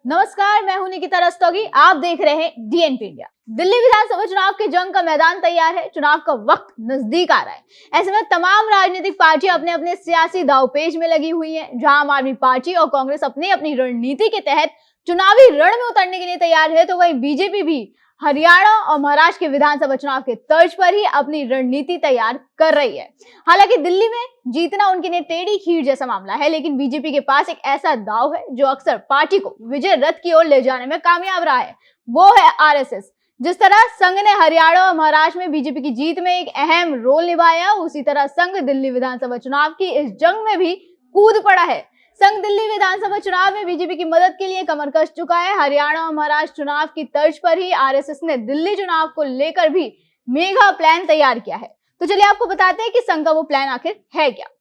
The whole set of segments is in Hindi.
नमस्कार, मैं हूं निकिता रस्तोगी। आप देख रहे हैं डीएनपी इंडिया। दिल्ली विधानसभा चुनाव के जंग का मैदान तैयार है। चुनाव का वक्त नजदीक आ रहा है। ऐसे में तमाम राजनीतिक पार्टियां अपने अपने सियासी दांवपेच में लगी हुई हैं। जहां आम आदमी पार्टी और कांग्रेस अपनी अपनी रणनीति के तहत चुनावी रण में उतरने के लिए तैयार है, तो वहीं बीजेपी भी हरियाणा और महाराष्ट्र के विधानसभा चुनाव के तर्ज पर ही अपनी रणनीति तैयार कर रही है। हालांकि दिल्ली में जीतना उनके लिए टेढ़ी खीर जैसा मामला है, लेकिन बीजेपी के पास एक ऐसा दाव है जो अक्सर पार्टी को विजय रथ की ओर ले जाने में कामयाब रहा है। वो है आरएसएस। जिस तरह संघ ने हरियाणा और महाराष्ट्र में बीजेपी की जीत में एक अहम रोल निभाया, उसी तरह संघ दिल्ली विधानसभा चुनाव की इस जंग में भी कूद पड़ा है। संघ दिल्ली विधानसभा चुनाव में बीजेपी की मदद के लिए कमर कस चुका है। हरियाणा और महाराष्ट्र चुनाव की तर्ज पर ही आरएसएस ने दिल्ली चुनाव को लेकर भी मेगा प्लान तैयार किया है। तो चलिए आपको बताते हैं कि संघ का वो प्लान आखिर है क्या।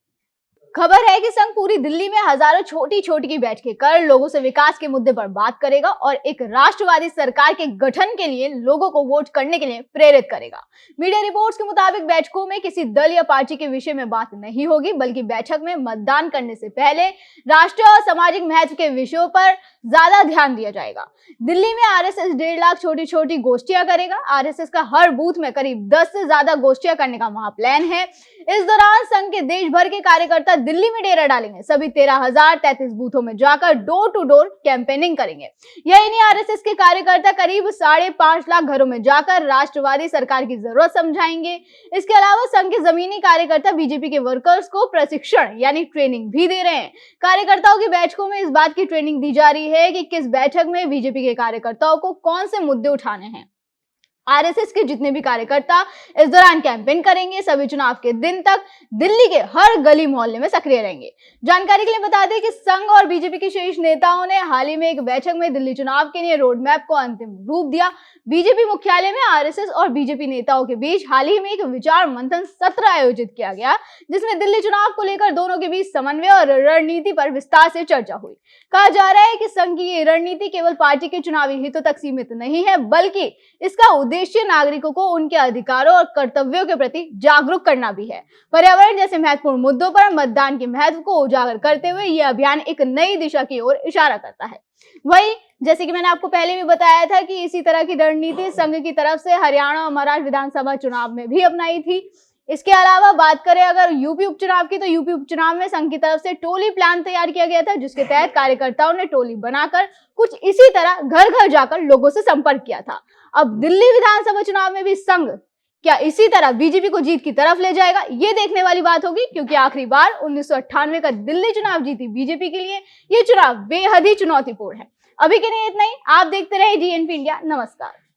खबर है कि संघ पूरी दिल्ली में हजारों छोटी छोटी की बैठकें कर लोगों से विकास के मुद्दे पर बात करेगा और एक राष्ट्रवादी सरकार के गठन के लिए लोगों को वोट करने के लिए प्रेरित करेगा। मीडिया रिपोर्ट्स के मुताबिक बैठकों में किसी दल या पार्टी के विषय में बात नहीं होगी, बल्कि बैठक में मतदान करने से पहले राष्ट्रीय और सामाजिक महत्व के विषयों पर ज्यादा ध्यान दिया जाएगा। दिल्ली में आरएसएस 1.5 लाख छोटी छोटी गोष्ठियां करेगा। आरएसएस का हर बूथ में करीब 10 से ज्यादा गोष्ठियां करने का महाप्लान है। इस दौरान संघ के देश भर के कार्यकर्ता दिल्ली में डेरा डालेंगे। सभी 13,033 बूथों में जाकर डोर टू डोर कैंपेनिंग करेंगे। यही नहीं, आरएसएस के कार्यकर्ता करीब 5.5 लाख घरों में जाकर राष्ट्रवादी सरकार की जरूरत समझाएंगे। इसके अलावा संघ के जमीनी कार्यकर्ता बीजेपी के वर्कर्स को प्रशिक्षण यानी ट्रेनिंग भी दे रहे हैं। कार्यकर्ताओं की बैठकों में इस बात की ट्रेनिंग दी जा रही है कि किस बैठक में बीजेपी के कार्यकर्ताओं को कौन से मुद्दे उठाने हैं। आरएसएस के जितने भी कार्यकर्ता इस दौरान कैंपेन करेंगे, सभी चुनाव के दिन तक दिल्ली के हर गली मोहल्ले में सक्रिय रहेंगे। जानकारी के लिए बता दें कि संघ और बीजेपी के शीर्ष नेताओं ने हाल ही में एक बैठक में दिल्ली चुनाव के लिए रोड मैप को अंतिम रूप दिया। बीजेपी मुख्यालय में आरएसएस और बीजेपी नेताओं के बीच हाल ही में एक विचार मंथन सत्र आयोजित किया गया, जिसमें दिल्ली चुनाव को लेकर दोनों के बीच समन्वय और रणनीति पर विस्तार से चर्चा हुई। कहा जा रहा है कि संघ की ये रणनीति केवल पार्टी के चुनावी हितों तक सीमित नहीं है, बल्कि इसका उद्देश्य नागरिकों को उनके अधिकारों और कर्तव्यों के प्रति जागरूक करना भी है। पर्यावरण जैसे महत्वपूर्ण मुद्दों पर मतदान के महत्व को उजागर करते हुए यह अभियान एक नई दिशा की ओर इशारा करता है। वही जैसे कि मैंने आपको पहले भी बताया था कि इसी तरह की रणनीति संघ की तरफ से हरियाणा और महाराष्ट्र विधानसभा चुनाव में भी अपनाई थी। इसके अलावा बात करें अगर यूपी उपचुनाव की, तो यूपी उपचुनाव में संघ की तरफ से टोली प्लान तैयार किया गया था, जिसके तहत कार्यकर्ताओं ने टोली बनाकर कुछ इसी तरह घर घर जाकर लोगों से संपर्क किया था। अब दिल्ली विधानसभा चुनाव में भी संघ क्या इसी तरह बीजेपी को जीत की तरफ ले जाएगा, ये देखने वाली बात होगी, क्योंकि आखिरी बार 1998 का दिल्ली चुनाव जीती बीजेपी के लिए ये चुनाव बेहद ही चुनौतीपूर्ण है। अभी के लिए इतना ही। आप देखते रहे डीएनपी इंडिया। नमस्कार।